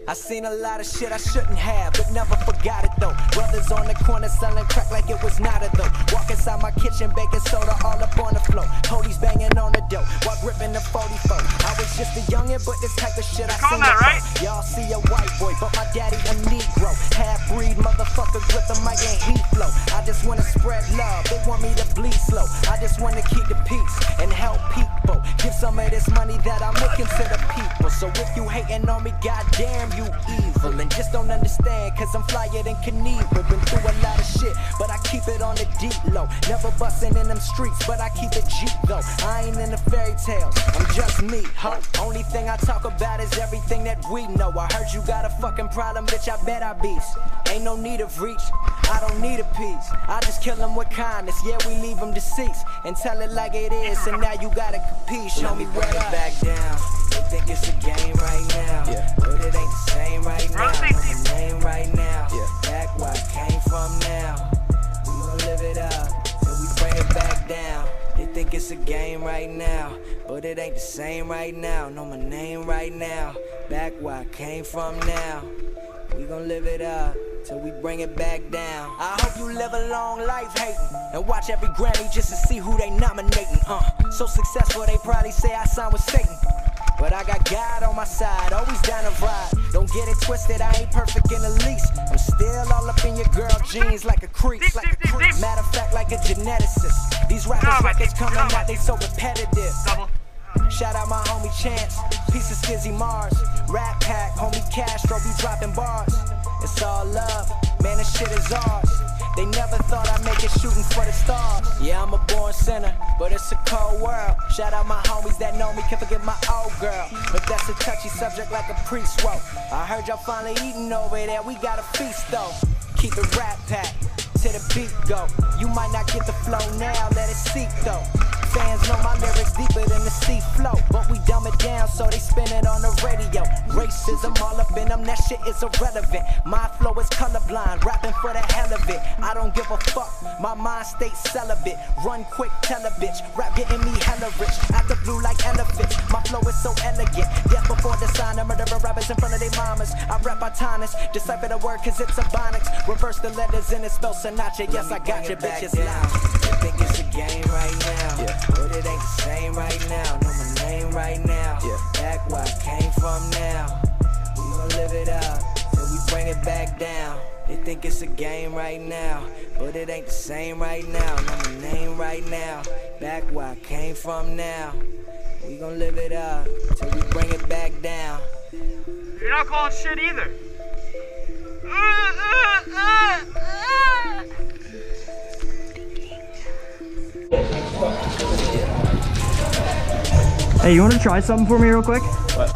I seen a lot of shit I shouldn't have, but never forgot it though. Brothers on the corner selling crack like it was not a though. Walk inside my kitchen, baking soda all up on the floor. Police banging on the dough while gripping the 44. I was just a youngin', but this type of shit I seen that, right? Y'all see a white boy, but my daddy a Negro. Half-breed motherfucker with the mic and heat flow. I just wanna spread love, they want me to bleed slow. I just wanna keep the peace and help people. Give some of this money that I'm making to the people. So if you hating on me, goddamn you evil. And just don't understand, cause I'm flyer than Knievel. Been through a lot of shit, but I keep it on the deep low. Never bustin' in them streets, but I keep it Jeep though. I ain't in the fairy tales, I'm just me, ho. Only thing I talk about is everything that we know. I heard you got a fucking problem, bitch, I bet I beast. Ain't no need of reach, I don't need a piece. I just kill them with kindness, yeah, we leave them deceased. And tell it like it is, and now you gotta compete. Show me where it back down. They think it's a game right now, yeah. But it ain't the same right now. Know my name right now, yeah. Back where I came from now. We gon' live it up till we bring it back down. They think it's a game right now, but it ain't the same right now. Know my name right now, back where I came from now. We gon' live it up till we bring it back down. I hope you live a long life hating and watch every Grammy just to see who they nominating. So successful they probably say I signed with Satan. But I got God on my side, always down to ride. Don't get it twisted, I ain't perfect in the least. I'm still all up in your girl jeans like a creep. Matter of fact, like a geneticist. These rappers records coming out, they so repetitive. Shout out my homie Chance, piece of Skizzy Mars. Rat Pack, homie Castro be dropping bars. It's all love, man, this shit is ours. They never thought I'd make it shooting for the stars. Yeah, I'm a born sinner, but it's a cold world. Shout out my homies that know me, can't forget my old girl. But that's a touchy subject like a priest wrote. I heard y'all finally eating over there, we got a feast though. Keep it Rat Pack, to the beat go. You might not get the flow now, let it seep though. Fans know my lyrics deeper than the sea flow, but we dumb it down so they spin it on the radio. Racism all up in them, that shit is irrelevant. My flow is colorblind, rapping for the hell of it. I don't give a fuck, my mind stays celibate. Run quick, tell a bitch, rap getting me hella rich. Out the blue like elephants, my flow is so elegant. Death before the sign, I murder rappers in front of their mamas. I rap autonomous, decipher the word cause it's ebonics. Reverse the letters and it spells Sinatra. Yes, I got your bitches loud. I think it's a game right now, yeah. But it ain't the same right now. Know my name right now, yeah. Back where I came from now. We gon' live it up till we bring it back down. They think it's a game right now, but it ain't the same right now. Know my name right now, back where I came from now. We gon' live it up till we bring it back down. You're not calling shit either. Hey, you want to try something for me real quick? What?